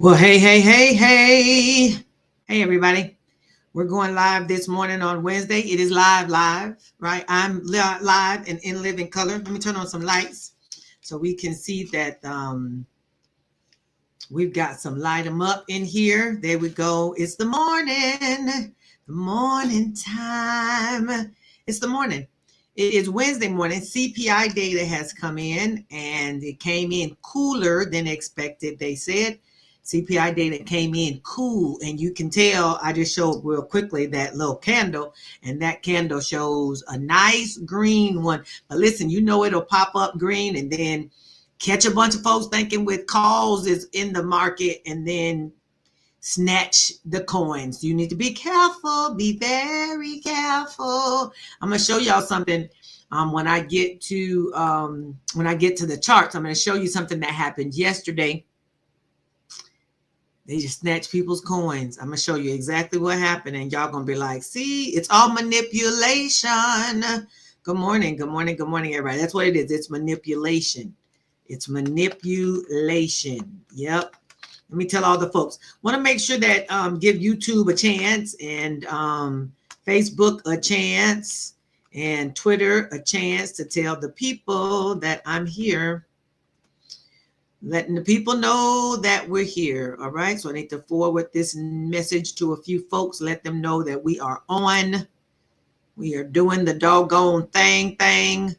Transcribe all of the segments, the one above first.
Well, hey, everybody. We're going live this morning on Wednesday. It is live, right? I'm live and in living color. Let me turn on some lights so we can see that we've got some light them up in here. There we go. It's the morning time. It's the morning. It is Wednesday morning. CPI data has come in and it came in cooler than expected, they said. CPI data came in cool, and you can tell. I just showed real quickly that little candle, and that candle shows a nice green one. But listen, it'll pop up green and then catch a bunch of folks thinking with calls is in the market and then snatch the coins. You need to be careful, be very careful. I'm going to show y'all something. When I get to the charts, I'm going to show you something that happened yesterday. They just snatch people's coins. I'm going to show you exactly what happened, and y'all going to be like, see, it's all manipulation. Good morning, everybody. That's what it is. It's manipulation. It's manipulation. Yep. Let me tell all the folks. Want to make sure that give YouTube a chance, and Facebook a chance, and Twitter a chance to tell the people that I'm here. Letting the people know that we're here. All right. So I need to forward this message to a few folks. Let them know that we are on. We are doing the doggone thing.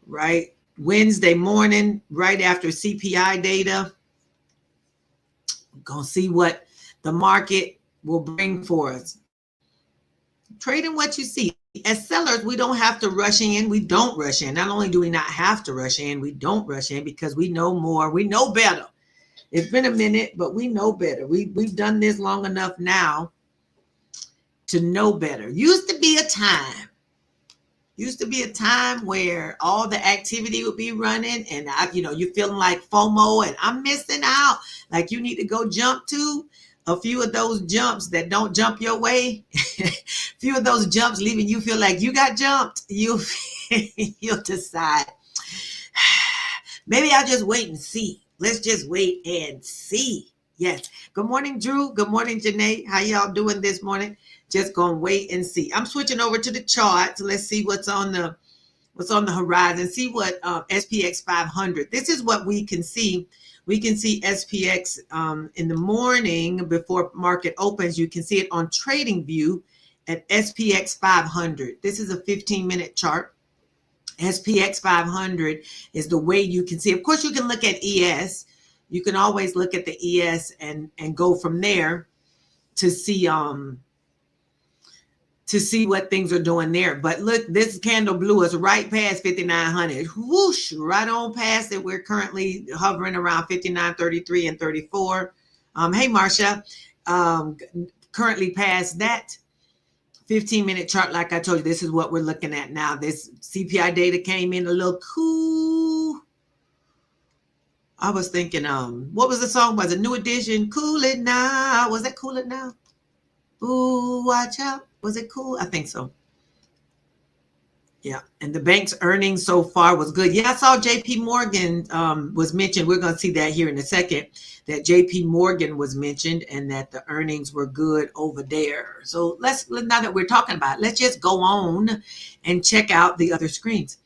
Right. Wednesday morning, right after CPI data. We're going to see what the market will bring for us. Trading what you see. As sellers, we don't have to rush in. We don't rush in. Not only do we not have to rush in, we don't rush in because we know more. We know better. It's been a minute, but we know better. We've done this long enough now to know better. Used to be a time where all the activity would be running, and you're feeling like FOMO and I'm missing out. Like you need to go jump to a few of those jumps that don't jump your way. Few of those jumps leaving you feel like you got jumped. You'll decide, maybe I'll just wait and see. Let's just wait and see. Yes. Good morning, Drew. Good morning, Janae. How y'all doing this morning? Just gonna wait and see. I'm switching over to the charts. Let's see what's on the horizon. See what SPX 500. This is what we can see. We can see SPX in the morning before market opens. You can see it on Trading View at SPX 500. This is a 15-minute chart. SPX 500 is the way you can see. Of course, you can look at ES. You can always look at the ES and go from there to see what things are doing there. But look, this candle blew us right past 5,900. Whoosh, right on past it. We're currently hovering around 59.33 and 34. Hey, Marcia, currently past that 15-minute chart. Like I told you, this is what we're looking at now. This CPI data came in a little cool. I was thinking, what was the song? Was it New Edition? Cool It Now. Was that Cool It Now? Ooh, watch out. Was it cool? I think so. Yeah. And the bank's earnings so far was good. Yeah, I saw JP Morgan was mentioned. We're going to see that here in a second, that JP Morgan was mentioned and that the earnings were good over there. So now that we're talking about it, let's just go on and check out the other screens.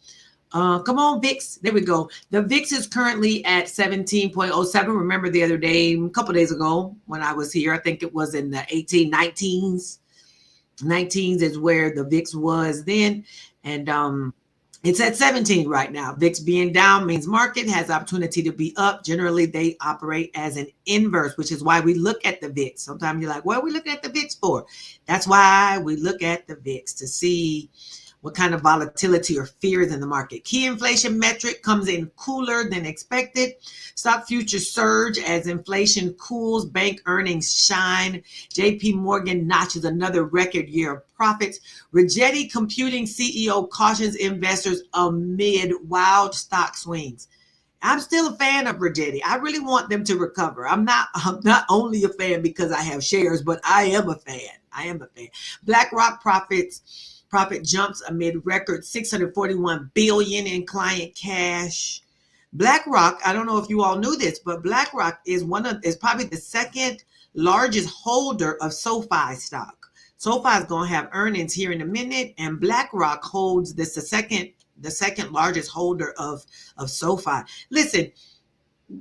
Come on, VIX. There we go. The VIX is currently at 17.07. Remember the other day, a couple days ago when I was here, I think it was in the 19s. 19s is where the VIX was then. And it's at 17 right now. VIX being down means market has opportunity to be up. Generally, they operate as an inverse, which is why we look at the VIX. Sometimes you're like, what are we looking at the VIX for? That's why we look at the VIX, to see what kind of volatility or fears in the market. Key inflation metric comes in cooler than expected. Stock futures surge as inflation cools. Bank earnings shine. JP Morgan notches another record year of profits. Rigetti Computing CEO cautions investors amid wild stock swings. I'm still a fan of Rigetti. I really want them to recover. I'm not only a fan because I have shares, but I am a fan. BlackRock profit jumps amid record $641 billion in client cash. BlackRock, I don't know if you all knew this, but BlackRock is probably the second largest holder of SoFi stock. SoFi is going to have earnings here in a minute, and BlackRock holds the second largest holder of SoFi. Listen,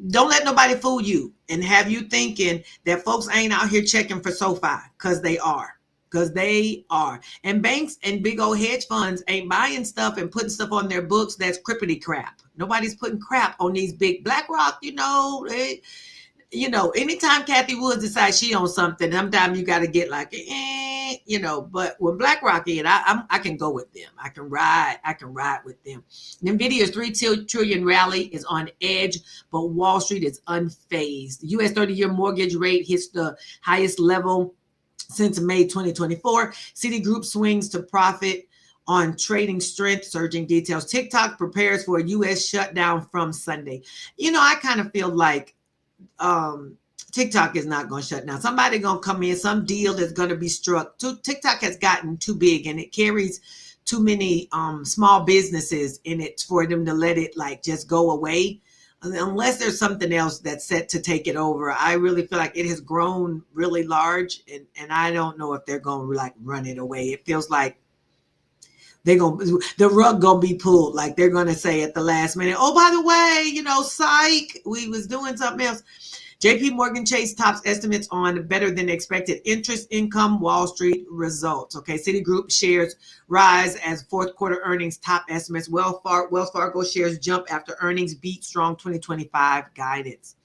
don't let nobody fool you and have you thinking that folks ain't out here checking for SoFi, because they are. Because they are. And banks and big old hedge funds ain't buying stuff and putting stuff on their books that's crippity crap. Nobody's putting crap on these big BlackRock, anytime Kathy Woods decides she owns something, sometimes you got to get like, but when BlackRock in, I can go with them. I can ride with them. NVIDIA's 3 trillion rally is on edge, but Wall Street is unfazed. The U.S. 30-year mortgage rate hits the highest level since May 2024. Citigroup swings to profit on trading strength, surging details. TikTok prepares for a U.S. shutdown from Sunday. I kind of feel like TikTok is not going to shut down. Somebody going to come in, some deal is going to be struck. TikTok has gotten too big and it carries too many small businesses in it for them to let it just go away. Unless there's something else that's set to take it over. I really feel like it has grown really large, and I don't know if they're going to run it away. It feels like the rug gonna be pulled. Like they're gonna say at the last minute, oh, by the way, psych, we was doing something else. JP Morgan Chase tops estimates on better than expected interest income, Wall Street results. Okay, Citigroup shares rise as fourth quarter earnings top estimates. Wells Fargo shares jump after earnings beat strong 2025 guidance.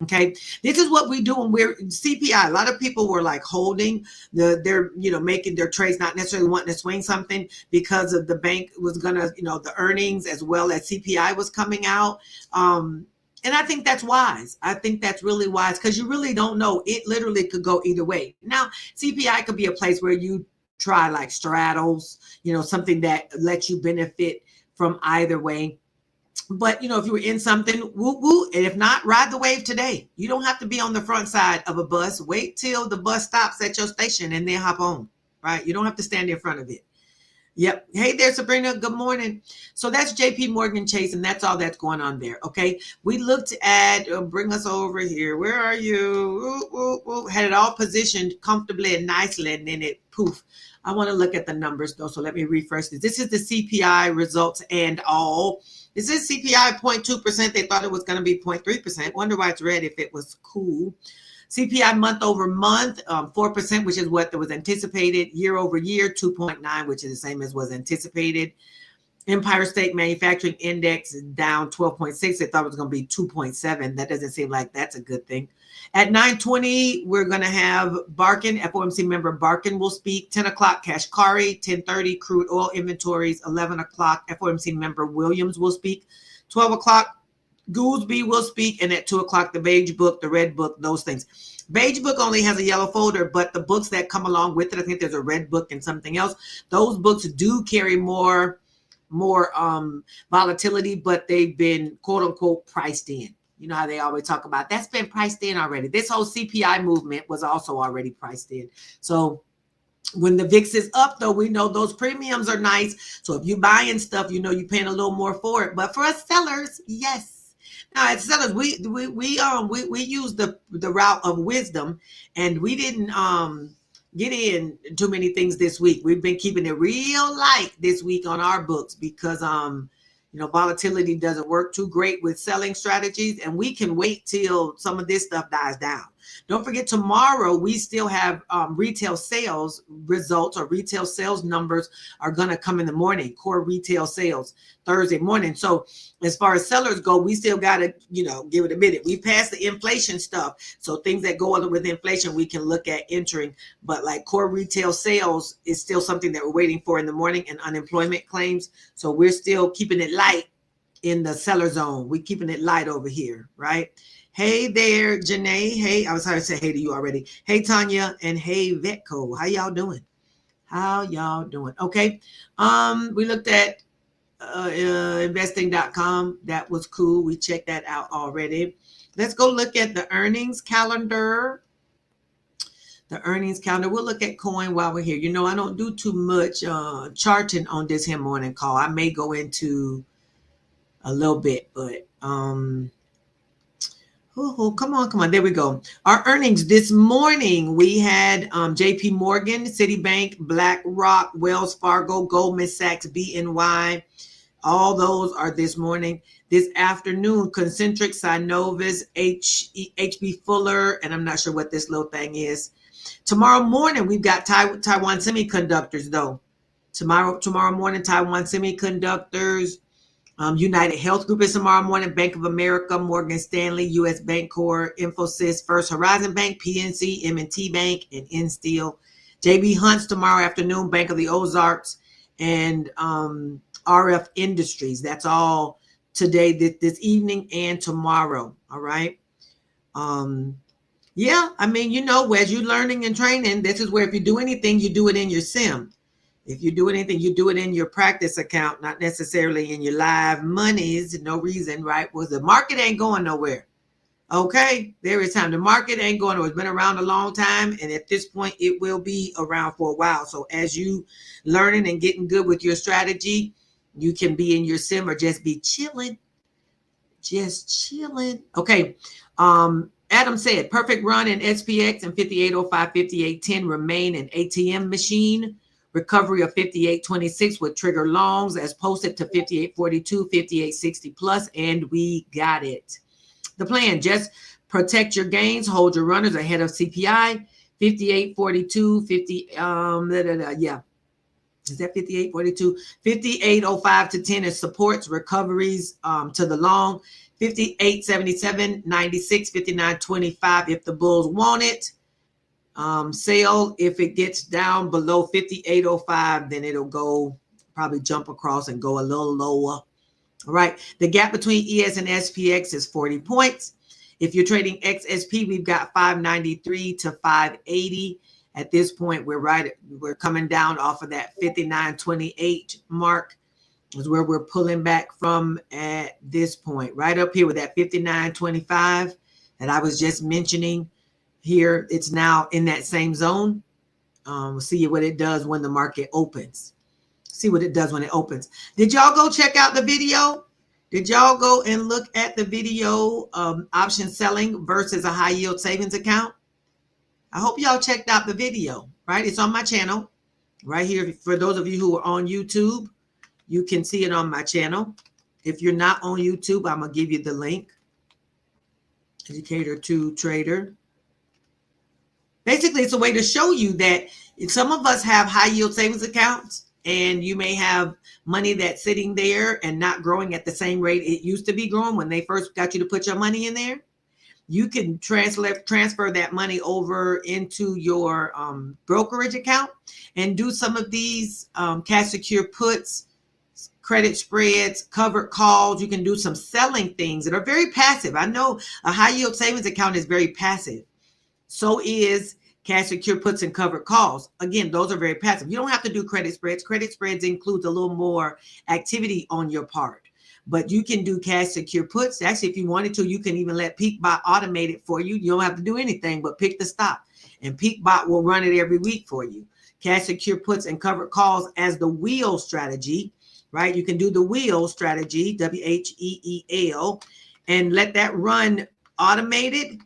Okay, this is what we do when we're CPI. A lot of people were holding they're making their trades, not necessarily wanting to swing something because of the bank was gonna, the earnings as well as CPI was coming out. And I think that's wise. I think that's really wise because you really don't know. It literally could go either way. Now, CPI could be a place where you try straddles, something that lets you benefit from either way. But, if you were in something, woo woo, and if not, ride the wave today. You don't have to be on the front side of a bus. Wait till the bus stops at your station and then hop on, right? You don't have to stand in front of it. Yep. Hey there, Sabrina. Good morning. So that's JP Morgan Chase, and that's all that's going on there. Okay. We looked at, bring us over here. Where are you? Had it all positioned comfortably and nicely, and then it poof. I want to look at the numbers though. So let me refresh this. This is the CPI results and all. This is CPI 0.2%. They thought it was going to be 0.3%. Wonder why it's red if it was cool. CPI month over month, 4%, which is what was anticipated. Year over year, 2.9, which is the same as was anticipated. Empire State Manufacturing Index is down 12.6. They thought it was going to be 2.7. That doesn't seem like that's a good thing. At 9:20, we're going to have Barkin, FOMC member Barkin will speak. 10 o'clock, Kashkari. 10:30, crude oil inventories. 11 o'clock, FOMC member Williams will speak. 12 o'clock, Goolsbee will speak, and at 2 o'clock, the beige book, the red book, those things. Beige book only has a yellow folder, but the books that come along with it, I think there's a red book and something else. Those books do carry more volatility, but they've been quote unquote priced in. You know how they always talk about that's been priced in already. This whole CPI movement was also already priced in. So when the VIX is up, though, we know those premiums are nice. So if you're buying stuff, you're paying a little more for it. But for us sellers, yes. Now, as sellers, we use the route of wisdom, and we didn't get in too many things this week. We've been keeping it real light this week on our books because volatility doesn't work too great with selling strategies, and we can wait till some of this stuff dies down. Don't forget, tomorrow we still have retail sales results, or retail sales numbers are going to come in the morning, core retail sales Thursday morning. So as far as sellers go, we still got to, give it a minute. We passed the inflation stuff. So things that go on with inflation, we can look at entering. But core retail sales is still something that we're waiting for in the morning, and unemployment claims. So we're still keeping it light in the seller zone. We're keeping it light over here, right? Hey there, Janae. Hey, I was trying to say hey to you already. Hey, Tanya, and hey, Vetco. How y'all doing? Okay. We looked at investing.com. That was cool. We checked that out already. Let's go look at the earnings calendar. We'll look at coin while we're here. I don't do too much charting on this here morning call. I may go into a little bit, but Come on. There we go. Our earnings this morning, we had JP Morgan, Citibank, BlackRock, Wells Fargo, Goldman Sachs, BNY. All those are this morning. This afternoon, Concentric, Synovus, HB Fuller, and I'm not sure what this little thing is. Tomorrow morning, we've got Taiwan Semiconductors, though. Tomorrow morning, Taiwan Semiconductors. United Health Group is tomorrow morning. Bank of America, Morgan Stanley, U.S. Bancorp, Infosys, First Horizon Bank, PNC, M&T Bank, and Insteel. JB Hunt's tomorrow afternoon, Bank of the Ozarks, and RF Industries. That's all today, this evening, and tomorrow. All right. Yeah, I mean, as you're learning and training, this is where if you do anything, you do it in your sim. If you do anything, you do it in your practice account, not necessarily in your live monies. No reason, right? Well, the market ain't going nowhere. Okay, there is time. The market ain't going nowhere. It's been around a long time, and at this point, it will be around for a while. So as you learning and getting good with your strategy, you can be in your sim or just be chilling. Just chilling. Okay. Adam said, perfect run in SPX and 5805, 5810 remain an ATM machine. Recovery of 5826 would trigger longs as posted to 5842, 5860 plus, and we got it. The plan, just protect your gains, hold your runners ahead of CPI. 5842, 50, yeah. Is that 5842? 5805 to 10 is supports, recoveries to the long. 5877, 96, 5925 if the bulls want it. Sale, if it gets down below 5805, then it'll go probably jump across and go a little lower. All right. The gap between ES and SPX is 40 points. If you're trading XSP, we've got 593 to 580. At this point, we're coming down off of that 59.28 mark is where we're pulling back from at this point. Right up here with that 59.25 that I was just mentioning. Here, it's now in that same zone. We'll see what it does when the market opens. See what it does when it opens. Did y'all go check out the video? Did y'all go and look at the video option selling versus a high yield savings account? I hope y'all checked out the video, right? It's on my channel right here. For those of you who are on YouTube, you can see it on my channel. If you're not on YouTube, I'm going to give you the link. Educator to Trader. Basically, it's a way to show you that some of us have high yield savings accounts and you may have money that's sitting there and not growing at the same rate it used to be growing when they first got you to put your money in there. You can transfer that money over into your brokerage account and do some of these cash secure puts, credit spreads, covered calls. You can do some selling things that are very passive. I know a high yield savings account is very passive. So is cash secure puts and covered calls. Again, those are very passive. You don't have to do credit spreads. Credit spreads includes a little more activity on your part, but you can do cash secure puts. Actually, if you wanted to, you can even let PeakBot automate it for you. You don't have to do anything but pick the stop, and PeakBot will run it every week for you. Cash secure puts and covered calls as the wheel strategy, right? You can do the wheel strategy, WHEEL, and let that run automated.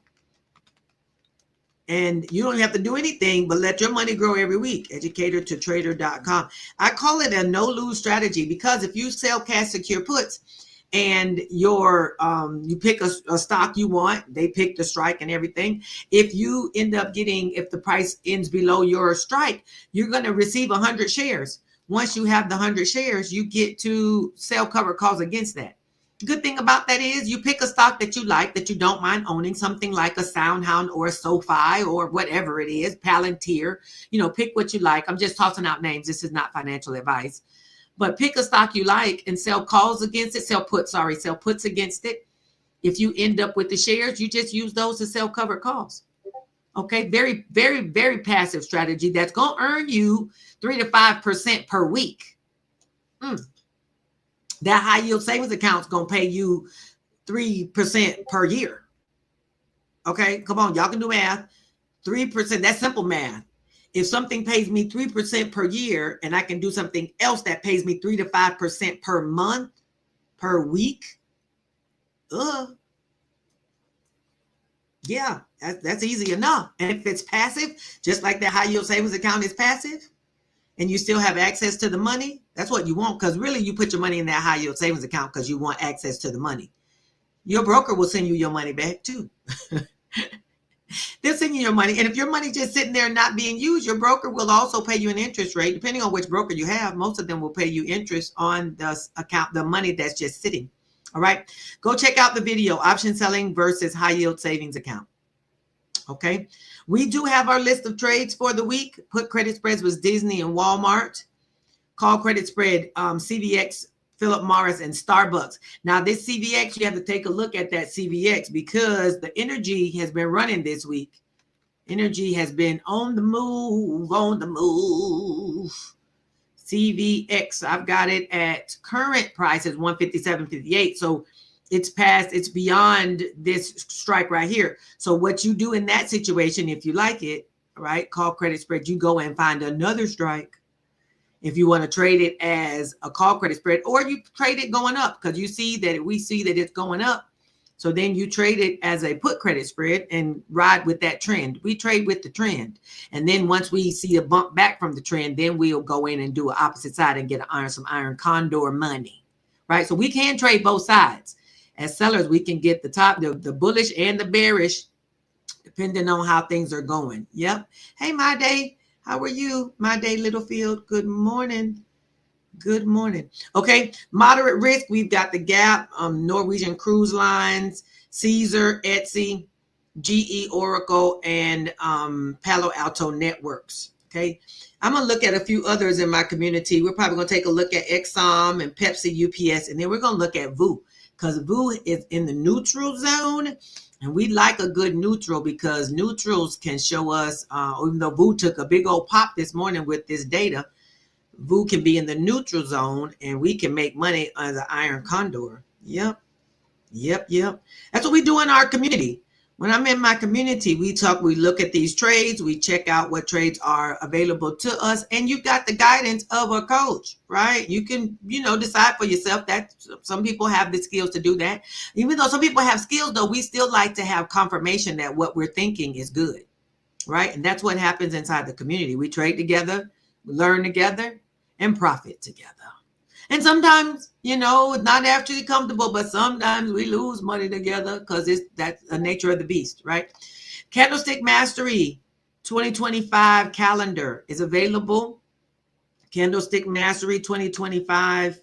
And you don't have to do anything but let your money grow every week. Educatortotrader.com. I call it a no-lose strategy because if you sell cash secure puts and you pick a stock you want, they pick the strike and everything. If you end up if the price ends below your strike, you're going to receive 100 shares. Once you have the 100 shares, you get to sell covered calls against that. Good thing about that is you pick a stock that you like, that you don't mind owning, something like a SoundHound or a SoFi or whatever it is, Palantir. Pick what you like. I'm just tossing out names. This is not financial advice. But pick a stock you like and sell calls against it. Sell puts against it. If you end up with the shares, you just use those to sell covered calls. Okay, very, very, very passive strategy that's going to earn you 3 to 5% per week. That high yield savings account is going to pay you 3% per year. Okay, come on, y'all can do math. 3%, that's simple math. If something pays me 3% per year and I can do something else that pays me 3 to 5% per month, per week, Yeah, that's easy enough. And if it's passive, just like the high yield savings account is passive, and you still have access to the money, that's what you want. Because really, you put your money in that high yield savings account because you want access to the money. Your broker will send you your money back too. They'll send you your money. And if your money just sitting there not being used, your broker will also pay you an interest rate. Depending on which broker you have, most of them will pay you interest on the account, the money that's just sitting. All right. Go check out the video, option selling versus high yield savings account. Okay. We do have our list of trades for the week. Put credit spreads was Disney and Walmart. Call credit spread, CVX, Philip Morris, and Starbucks. Now, this CVX, you have to take a look at that CVX because the energy has been running this week. Energy has been on the move, on the move. CVX, I've got it at current price is 157.58. So it's past, it's beyond this strike right here. So what you do in that situation, if you like it, right, call credit spread, you go and find another strike. If you want to trade it as a call credit spread, or you trade it going up because you see that we see that it's going up. So then you trade it as a put credit spread and ride with that trend. We trade with the trend. And then once we see a bump back from the trend, then we'll go in and do an opposite side and get some iron condor money, right? So we can trade both sides. As sellers, we can get the top, the bullish and the bearish, depending on how things are going. Yep. Hey, my day. How are you, my day, Littlefield? Good morning. Good morning. Okay, moderate risk. We've got the Gap, Norwegian Cruise Lines, Caesar, Etsy, GE, Oracle, and Palo Alto Networks. Okay, I'm going to look at a few others in my community. We're probably going to take a look at Exxon and Pepsi, UPS, and then we're going to look at VU because VU is in the neutral zone. And we like a good neutral because neutrals can show us, even though VU took a big old pop this morning with this data, VU can be in the neutral zone and we can make money as an iron condor. Yep. That's what we do in our community. When I'm in my community, we look at these trades, we check out what trades are available to us, and you've got the guidance of a coach, right? You can, decide for yourself. That some people have the skills to do that. Even though some people have skills, though, we still like to have confirmation that what we're thinking is good, right? And that's what happens inside the community. We trade together, we learn together, and profit together. And sometimes, not actually comfortable, but sometimes we lose money together because that's the nature of the beast, right? Candlestick Mastery 2025 calendar is available. Candlestick Mastery 2025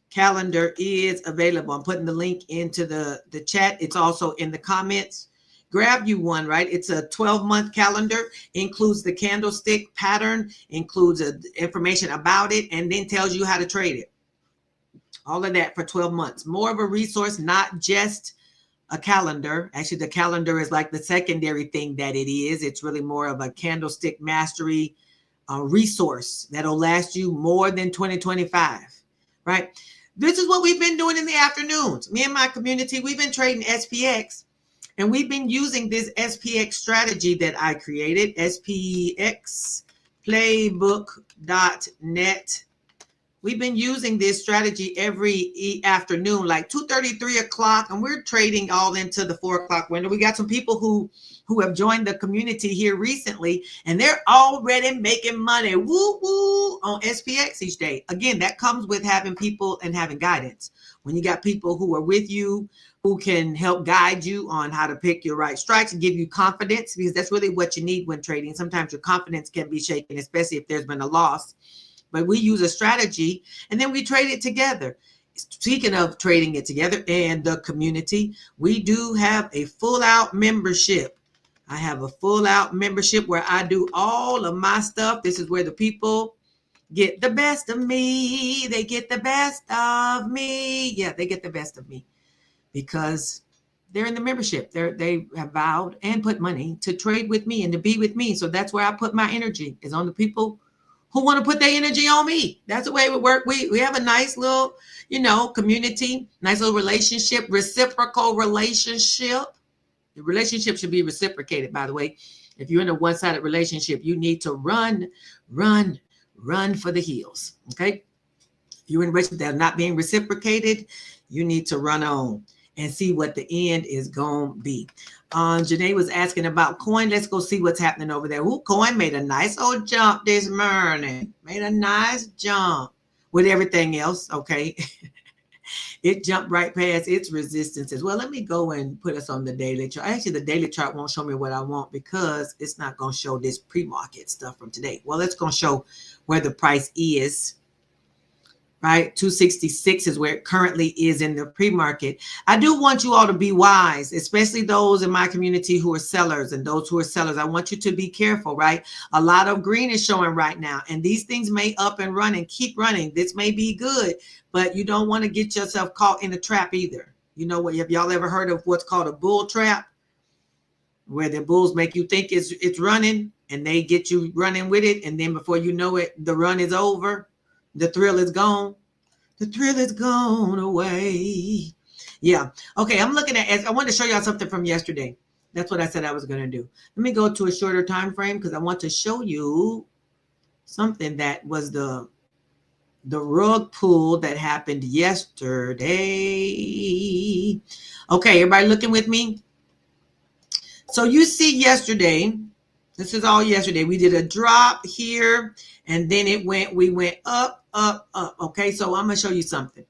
calendar is available. I'm putting the link into the chat. It's also in the comments. Grab you one, right? It's a 12-month calendar, includes the candlestick pattern, includes information about it, and then tells you how to trade it. All of that for 12 months. More of a resource, not just a calendar. Actually, the calendar is like the secondary thing that it is. It's really more of a candlestick mastery resource that'll last you more than 2025, right? This is what we've been doing in the afternoons. Me and my community, we've been trading SPX. And we've been using this SPX strategy that I created, SPX Playbook.net. We've been using this strategy every afternoon, like 2:30, 3 o'clock, and we're trading all into the 4 o'clock window. We got some people who have joined the community here recently, and they're already making money, woo-woo, on SPX each day. Again, that comes with having people and having guidance. When you got people who are with you, who can help guide you on how to pick your right strikes and give you confidence, because that's really what you need when trading. Sometimes your confidence can be shaken, especially if there's been a loss. But we use a strategy and then we trade it together. Speaking of trading it together and the community, we do have a full out membership. I have a full out membership where I do all of my stuff. This is where the people get the best of me. They get the best of me. Yeah, they get the best of me. Because they're in the membership. They have vowed and put money to trade with me and to be with me. So that's where I put my energy, is on the people who want to put their energy on me. That's the way it would work. We have a nice little, community, nice little relationship, reciprocal relationship. The relationship should be reciprocated, by the way. If you're in a one-sided relationship, you need to run for the hills, okay? If you're in a relationship that's not being reciprocated, you need to run on. and see what the end is going to be. Janae was asking about coin. Let's go see what's happening over there. Ooh, coin made a nice old jump this morning. Made a nice jump with everything else. Okay. It jumped right past its resistance as well. Let me go and put us on the daily chart. Actually, the daily chart won't show me what I want because it's not going to show this pre-market stuff from today. Well, it's going to show where the price is. Right, 266 is where it currently is in the pre-market. I do want you all to be wise, especially those in my community who are sellers and those who are sellers. I want you to be careful, right? A lot of green is showing right now, and these things may up and run and keep running. This may be good, but you don't want to get yourself caught in a trap either. You know what? Have y'all ever heard of what's called a bull trap, where the bulls make you think it's running and they get you running with it, and then before you know it, the run is over. The thrill is gone. The thrill is gone away. Yeah. Okay. I'm looking at, I want to show y'all something from yesterday. That's what I said I was going to do. Let me go to a shorter time frame because I want to show you something that was the rug pull that happened yesterday. Okay. Everybody looking with me? So you see yesterday, this is all yesterday. We did a drop here and then we went up, up, up. Okay, so I'm going to show you something.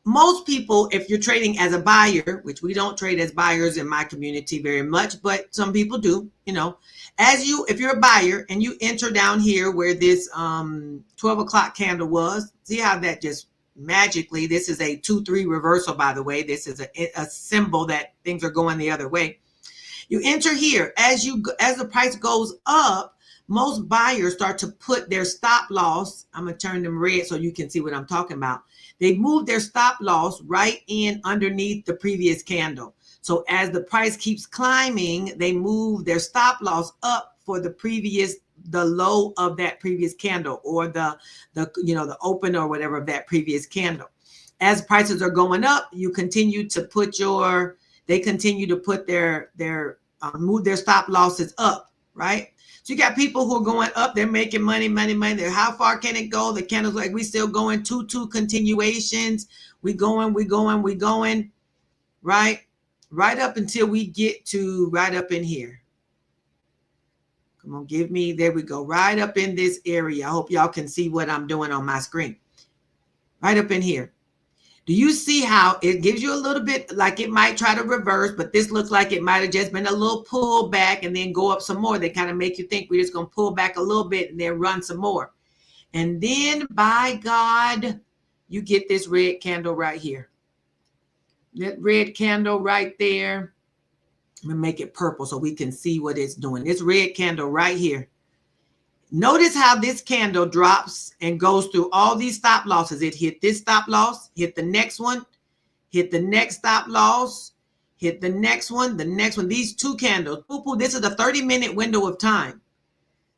Most people, if you're trading as a buyer, which we don't trade as buyers in my community very much, but some people do, you know, if you're a buyer and you enter down here where this 12 o'clock candle was, see how that just magically, this is a 2-3 reversal, by the way. This is a symbol that things are going the other way. You enter here as the price goes up. Most buyers start to put their stop loss. I'm going to turn them red so you can see what I'm talking about. They move their stop loss right in underneath the previous candle. So as the price keeps climbing, they move their stop loss up for the low of that previous candle, or the open or whatever of that previous candle. As prices are going up, you continue to put they continue to put move their stop losses up, right? So you got people who are going up, they're making money. How far can it go? The candle's like, we still going 2 continuations. We going, right? Right up until we get to right up in here. Come on, there we go. Right up in this area. I hope y'all can see what I'm doing on my screen. Right up in here. Do you see how it gives you a little bit like it might try to reverse, but this looks like it might have just been a little pull back and then go up some more. They kind of make you think we're just going to pull back a little bit and then run some more. And then, by God, you get this red candle right here. That red candle right there. I'm going to make it purple so we can see what it's doing. This red candle right here. Notice how this candle drops and goes through all these stop losses. It hit this stop loss, hit the next one, hit the next stop loss, hit the next one, These two candles, this is a 30-minute window of time.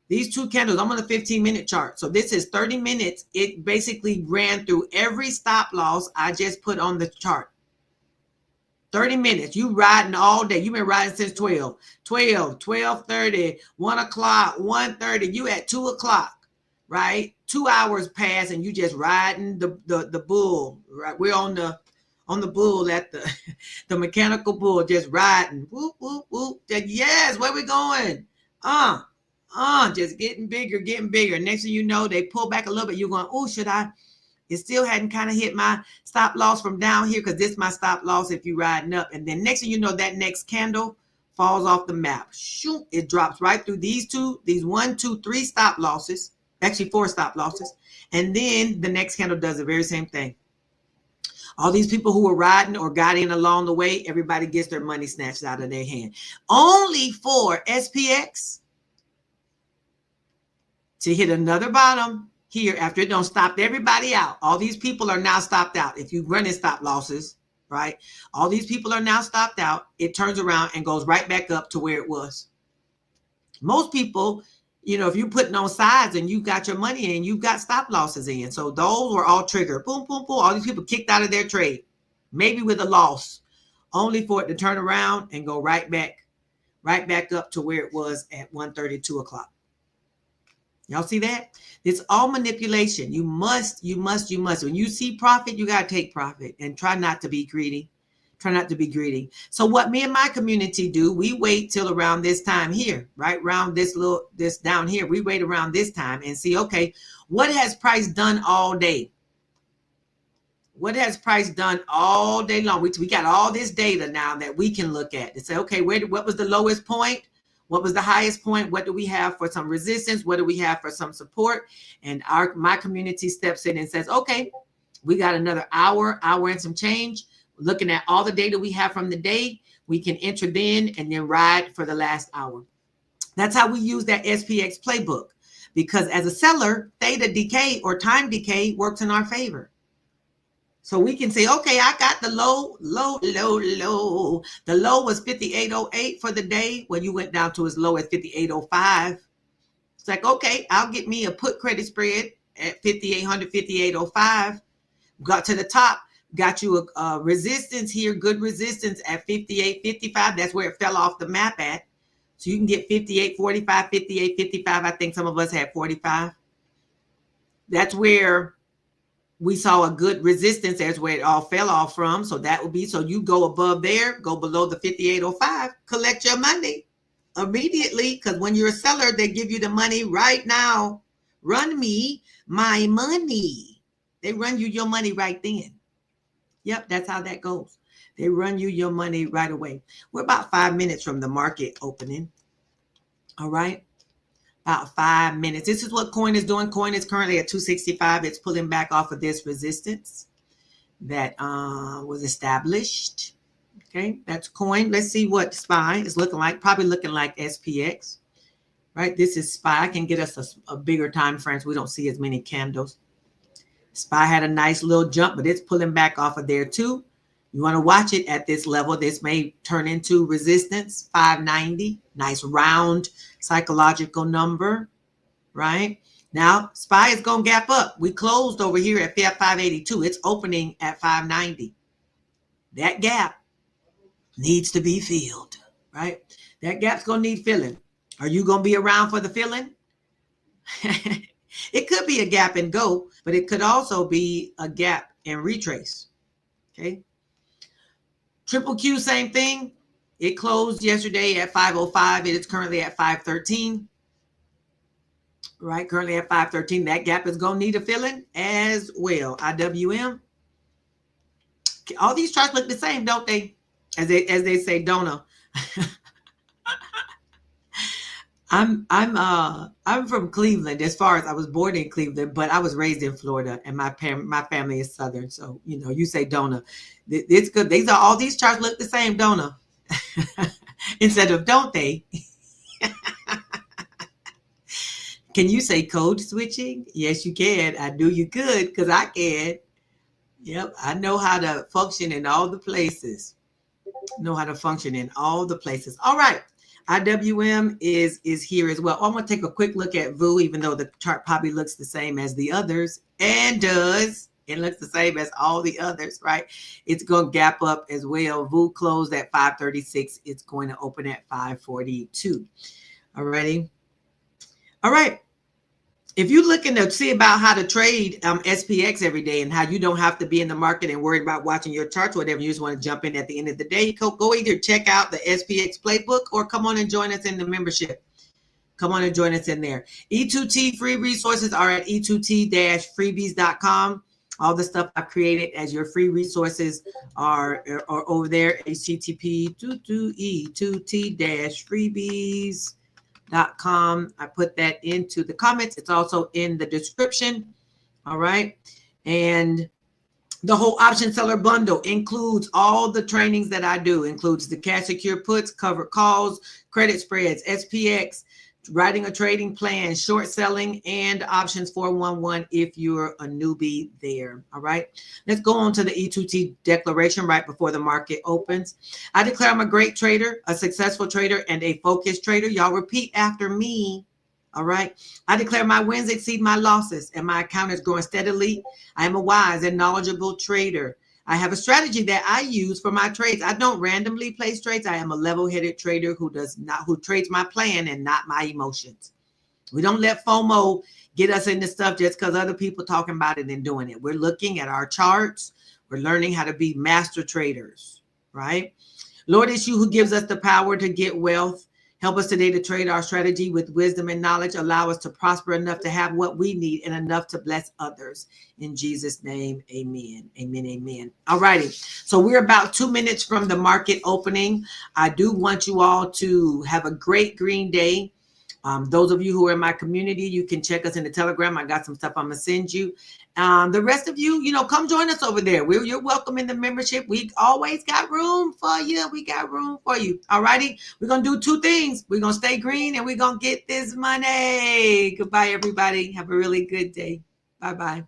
These two candles, I'm on a 15-minute chart. So this is 30 minutes. It basically ran through every stop loss I just put on the chart. 30 minutes. You riding all day. You've been riding since 12, 12:30, 1 o'clock, 1:30. You at 2 o'clock, right? 2 hours pass and you just riding the bull, right? We're on the bull at the mechanical bull, just riding. Whoop, whoop, whoop. Yes, where we going? Just getting bigger. Next thing you know, they pull back a little bit. You're going, oh, should I? It still hadn't kind of hit my stop loss from down here because this is my stop loss if you're riding up. And then next thing you know, that next candle falls off the map. Shoot, it drops right through these 1, 2, 3 stop losses, actually 4 stop losses. And then the next candle does the very same thing. All these people who were riding or got in along the way, everybody gets their money snatched out of their hand. Only for SPX to hit another bottom here after it don't stop everybody out. All these people are now stopped out. If you run in stop losses, right? All these people are now stopped out. It turns around and goes right back up to where it was. Most people, if you're putting on sides and you got your money in, you got stop losses in. So those were all triggered. Boom, boom, boom. All these people kicked out of their trade, maybe with a loss, only for it to turn around and go right back up to where it was at 1:30, 2 o'clock. Y'all see that? It's all manipulation. You must. When you see profit, you got to take profit and try not to be greedy. Try not to be greedy. So what me and my community do, we wait till around this time here, right? Around this down here. We wait around this time and see, okay, what has price done all day? What has price done all day long? We got all this data now that we can look at and say, okay, what was the lowest point? What was the highest point? What do we have for some resistance? What do we have for some support? And my community steps in and says, okay, we got another hour and some change. Looking at all the data we have from the day, we can enter then and then ride for the last hour. That's how we use that SPX playbook, because as a seller, theta decay or time decay works in our favor. So we can say, okay, I got the low. The low was 58.08 for the day when you went down to as low as 58.05. It's like, okay, I'll get me a put credit spread at 5,800, 58.05. Got to the top. Got you a resistance here, good resistance at 58.55. That's where it fell off the map at. So you can get 58.45, 58.55. I think some of us had 45. That's where we saw a good resistance. That's where it all fell off from. So that would be, so you go above there, go below the 58.05, collect your money immediately. Because when you're a seller, they give you the money right now. Run me my money. They run you your money right then. Yep, that's how that goes. They run you your money right away. We're about 5 minutes from the market opening. All right. About 5 minutes. This is what coin is doing. Coin is currently at 265. It's pulling back off of this resistance that was established. Okay, that's coin. Let's see what SPY is looking like. Probably looking like SPX. Right. This is SPY. I can get us a bigger time frame so we don't see as many candles. SPY had a nice little jump, but it's pulling back off of there too. You want to watch it at this level. This may turn into resistance, 590. Nice round psychological number, right? Now, SPY is going to gap up. We closed over here at 582. It's opening at 590. That gap needs to be filled, right? That gap's going to need filling. Are you going to be around for the filling? It could be a gap and go, but it could also be a gap and retrace. Okay. Triple Q, same thing. It closed yesterday at 505. It is currently at 513. Right. Currently at 513. That gap is going to need a filling as well. IWM. All these charts look the same, don't they? As they say, Donna. I'm from Cleveland. As far as I was born in Cleveland, but I was raised in Florida, and my family is Southern. So you say Donna. It's good. All these charts look the same, Donna. Instead of don't they? Can you say code switching? Yes, you can. I knew you could because I can. Yep, I know how to function in all the places. All right. IWM is here as well. I'm going to take a quick look at VU, even though the chart probably looks the same as the others, and does. It looks the same as all the others, right? It's going to gap up as well. VU closed at 536. It's going to open at 542. Alrighty. All right. If you're looking to see about how to trade SPX every day and how you don't have to be in the market and worried about watching your charts or whatever, you just want to jump in at the end of the day, go either check out the SPX Playbook or come on and join us in the membership. Come on and join us in there. E2T free resources are at e2t-freebies.com. All the stuff I've created as your free resources are over there. http e2t-freebies.com. I put that into the comments. It's also in the description. All right. And the whole option seller bundle includes all the trainings that I do, includes the cash secure puts, covered calls, credit spreads, SPX, writing a trading plan, short selling, and options 411 if you're a newbie there. All right. Let's go on to the E2T declaration right before the market opens. I declare I'm a great trader, a successful trader, and a focused trader. Y'all repeat after me. All right. I declare my wins exceed my losses, and my account is growing steadily. I am a wise and knowledgeable trader. I have a strategy that I use for my trades. I don't randomly place trades. I am a level-headed trader who trades my plan and not my emotions. We don't let FOMO get us into stuff just because other people talking about it and doing it. We're looking at our charts. We're learning how to be master traders, right? Lord, it's you who gives us the power to get wealth. Help us today to trade our strategy with wisdom and knowledge. Allow us to prosper enough to have what we need and enough to bless others. In Jesus' name, amen. Amen. Amen. All righty. So we're about 2 minutes from the market opening. I do want you all to have a great green day. Those of you who are in my community, you can check us in the Telegram. I got some stuff I'm going to send you. The rest of you, come join us over there. You're welcome in the membership. We always got room for you. We got room for you. All righty. We're going to do 2 things. We're going to stay green and we're going to get this money. Goodbye, everybody. Have a really good day. Bye-bye.